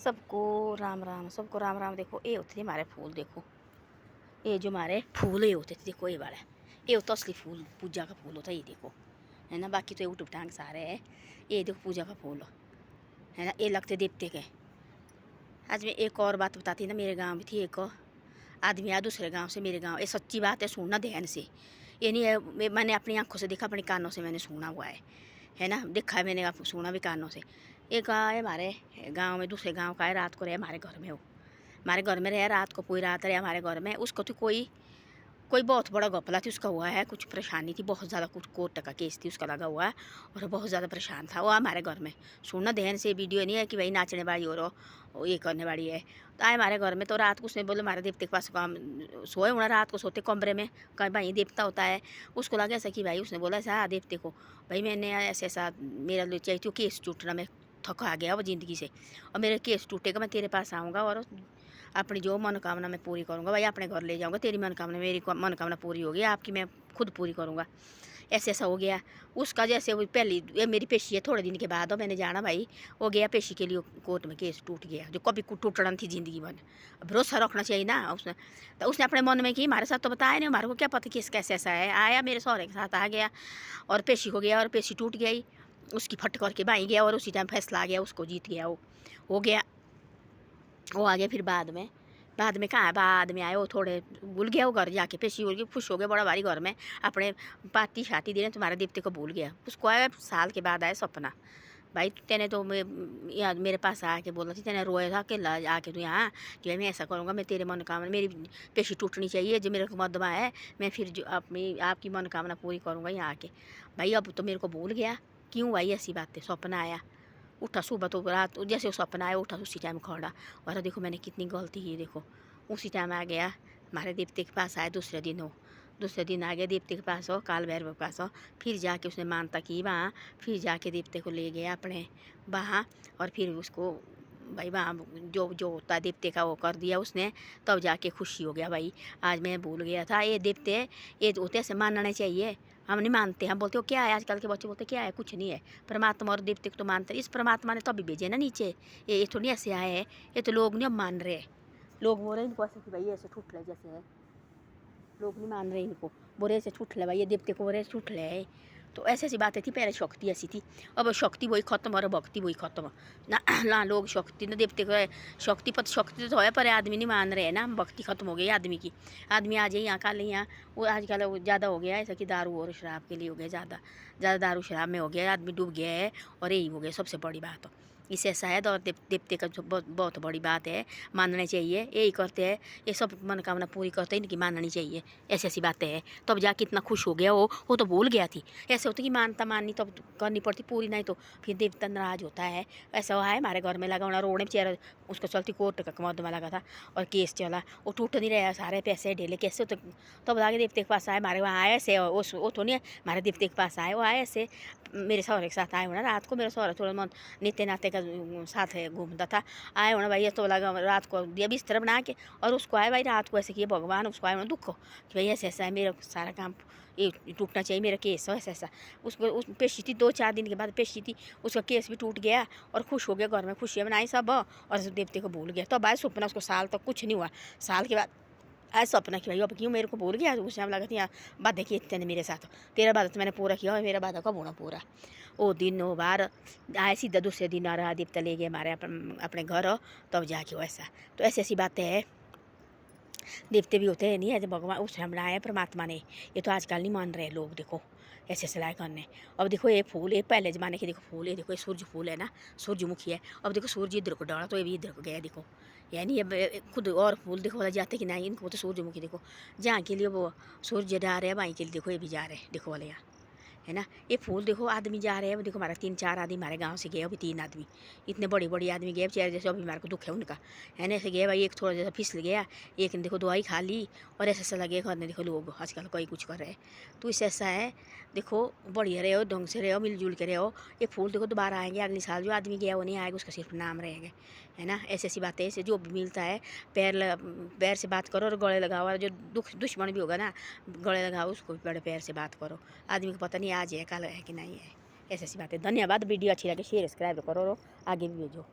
सबको राम राम, सबको राम राम। देखो ये होते थे हमारे फूल, देखो ये जो हमारे फूल ये होते थे, देखो ये वाला, ये होता असली फूल, पूजा का फूल होता है ये, देखो है ना। बाकी तो ये उठ टांग सारे है, ये देखो पूजा का फूल है ना, ये लगते देवते के। आज मैं एक और बात बताती ना, मेरे गांव में थी एक आदमी आया दूसरे गांव से मेरे गांव, ये सच्ची बात है, सुनना ध्यान से। ये नहीं है मैंने अपनी आंखों से देखा, अपने कानों से मैंने सुना हुआ है ना, देखा है मैंने, आप सुना भी कानों से। एक है हमारे गांव में, दूसरे गांव का है, रात को रहे हमारे घर में, वो हमारे घर में रहे रात को, पूरी रात रहे हमारे घर में। उसको तो कोई बहुत बड़ा घपला थी उसका हुआ है, कुछ परेशानी थी बहुत ज़्यादा, कुछ कोर्ट का केस थी उसका लगा हुआ है, और बहुत ज़्यादा परेशान था वो हमारे घर में। सुनना ध्यान से, वीडियो नहीं है कि भाई नाचने वाली और ये करने वाली है। तो आए हमारे घर में, तो रात को उसने बोले हमारे देवते के पास काम सोए होना, रात को सोते कमरे में, कहीं भाई देवता होता है। उसको लगा ऐसा कि भाई, उसने बोला ऐसा देवते को, भाई मैंने ऐसे ऐसा मेरा ले चाहिए थी केस टूटना, मैं थका गया वो ज़िंदगी से, और मेरे केस टूटेगा, मैं तेरे पास आऊँगा और अपनी जो मनोकामना मैं पूरी करूँगा भाई, अपने घर ले जाऊँगा, तेरी मनोकामना, मेरी मनोकामना पूरी होगी, आपकी मैं खुद पूरी करूँगा। ऐसे ऐसा हो गया उसका। जैसे वो पहली ये मेरी पेशी है, थोड़े दिन के बाद मैंने जाना भाई, हो गया पेशी के लिए कोर्ट में केस टूट गया, जो कभी टूटना थी ज़िंदगी भर। भरोसा रखना चाहिए ना उसने। तो उसने अपने मन में की, हमारे साथ तो बताया नहीं, हमारे को क्या पता केस कैसे ऐसा है। आया मेरे सहुरे के साथ आ गया और पेशी हो गया, और पेशी टूट गई उसकी, फट करके बाई गया, और उसी टाइम फैसला आ गया, उसको जीत गया वो, हो गया वो आ गया। फिर बाद में कहाँ है, बाद में आए वो, थोड़े भूल गया वो, घर जाके पेशी हो गई, खुश हो गए बड़ा भारी घर में, अपने पार्टी शाती दे रहे, तुम्हारे देवते को भूल गया। उसको आया साल के बाद आया सपना, भाई तेने तो यहाँ मेरे पास आके बोला थी, तेने रोया था कि आके तू यहाँ कि भाई मैं ऐसा करूँगा, मैं तेरे मनोकामना, मेरी पेशी टूटनी चाहिए जो मेरे को मदमा है, मैं फिर जो अपनी आपकी मनोकामना पूरी करूँगा यहाँ आके। भाई अब तो मेरे को भूल गया, क्यों भाई ऐसी बातें, सपना आया, उठा सुबह तो रात जैसे वो सपना आया, उठा उसी टाइम खड़ा, और देखो मैंने कितनी गलती की, देखो उसी टाइम आ गया हमारे देवते के पास आया। दूसरे दिन आ गया देवते के पास हो, काल भैरव के पास हो, फिर जाके उसने मानता की वहाँ, फिर जाके देवते को ले गया अपने वहाँ, और फिर उसको भाई वहाँ जो जो होता है देवते का वो कर दिया उसने, तब जाके खुशी हो गया भाई। आज मैं भूल गया था, ये देवते ये होते ऐसे मानने चाहिए, हम नहीं मानते, हम बोलते हो क्या है, आजकल के बच्चे बोलते क्या है, कुछ नहीं है। परमात्मा और देवते को तो मानते, इस परमात्मा ने तो अभी भेजे ना नीचे, ये तो नहीं ऐसे आए हैं, ये तो लोग नहीं अब मान रहे, लोग बोल रहे इनको ऐसे कि भाई ऐसे छूट ले, जैसे है लोग नहीं मान रहे इनको, बोले ऐसे छूट ले भाई, ये देवते को बोले छूट ले। तो ऐसी ऐसी बातें थी पहले, शक्ति ऐसी थी, अब शक्ति वही खत्म और भक्ति वही खत्म ना। ना लोग शक्ति न देवते को शक्ति तो है, पर आदमी नहीं मान रहे हैं ना, भक्ति खत्म हो गई आदमी की। आदमी आ जाए यहाँ कल यहाँ, वो आजकल वो ज़्यादा हो गया है ऐसा कि दारू और शराब के लिए हो गया, ज़्यादा दारू शराब में हो गया, आदमी डूब गया है, और यही हो गया सबसे बड़ी बात। इससे ऐसा है, और देवते का जो बहुत बड़ी बात है, मानना चाहिए, यही करते हैं, ये सब मनोकामना पूरी करते हैं, इनकी माननी चाहिए। ऐसी ऐसी बातें हैं, तब जाके इतना खुश हो गया वो तो भूल गया थी। ऐसे होता कि मानता माननी तो करनी पड़ती पूरी, नहीं तो फिर देवता नाराज होता है। ऐसा हुआ है हमारे घर में, लगा होना रोड में चेहरा, उसको चलती कोर्ट का मुकदमा लगा था और केस चला, वो टूट नहीं रहा, सारे पैसे ढेले कैसे तो, तब आगे देवते के पास आए, हमारे वहाँ आए ऐसे, वो तो नहीं हमारे देवते के पास आए, वो आए ऐसे मेरे सहुरे के साथ आए होना रात को, मेरा सहुरा थोड़ा मन नित्य नाते का साथ घूमता था, आए होना भाई, तो लगा रात को दिया बिस्तर बना के, और उसको आए भाई रात को ऐसे किए भगवान, उसको आए होना दुख कि भाई ऐसा ऐसा है, मेरा सारा काम ये टूटना चाहिए, मेरा केस हो ऐसा ऐसा। उसको उस पेशी थी 2-4 दिन के बाद पेशी थी, उसका केस भी टूट गया, और खुश हो गया, घर में खुशियाँ बनाई सब, और देवते को भूल गया। तो अब आए सपना, उसको साल तक कुछ नहीं हुआ, साल के बाद आज सपना कि भाई अब क्यों मेरे को भूल गया, उस टाइम लगा था बातें की तेने मेरे साथ, तेरा बात तो मैंने पूरा किया, और मेरा बात कब होना पूरा। वो दिन वो बार आए, सीधा दूसरे दिन आ रहा देवता ले गए हमारे अपने घर, तब जाके वैसा। तो ऐसी ऐसी बातें हैं, देवते भी होते हैं नहीं है, भगवान उस टाइम बनाया परमात्मा ने, ये तो आजकल नहीं मान रहे लोग, देखो ऐसे सिलाई करने। अब देखो ये फूल, ये पहले ज़माने के देखो फूल, ये देखो ये सूरज फूल है ना, सूरजमुखी है। अब देखो सूरज इधर को डाला तो ये भी इधर को गया, देखो यानी ये खुद और फूल देखो वाला जाते कि नहीं, इनको तो सूरजमुखी देखो, जहाँ के लिए वो सूरज जा रहे हैं वहीं के लिए देखो ये भी जा रहे हैं, देखो वाले यहाँ है ना। ये फूल देखो आदमी जा रहे हैं, देखो हमारा 3-4 आदमी हमारे गांव से गए, अभी 3 आदमी, इतने बड़े बड़े आदमी गए बेचारे, जैसे अभी हमारे को दुख है उनका है ना, ऐसे गए भाई, एक थोड़ा जैसा फिसल गया, एक ने देखो दवाई खा ली, और ऐसा ऐसा लगे करने, देखो लोग आजकल कोई कुछ कर रहे हैं। तो इससे ऐसा है, देखो बढ़िया रहे हो, ढंग से रहे हो, मिलजुल के रहे हो। ये फूल देखो दोबारा आएंगे अगले साल, जो आदमी गया वो नहीं आएगा, उसका सिर्फ नाम रहेगा, है ना। ऐसी ऐसी बातें, ऐसे जो भी मिलता है, पैर से बात करो और गले लगाओ, और जो दुश्मन भी होगा ना, गले लगाओ उसको, बड़े पैर से बात करो, आदमी को पता नहीं आज है कल है कि नहीं है। ऐसी ऐसी बातें। धन्यवाद, वीडियो अच्छी लगे शेयर सब्सक्राइब करो, आगे भी भेजो।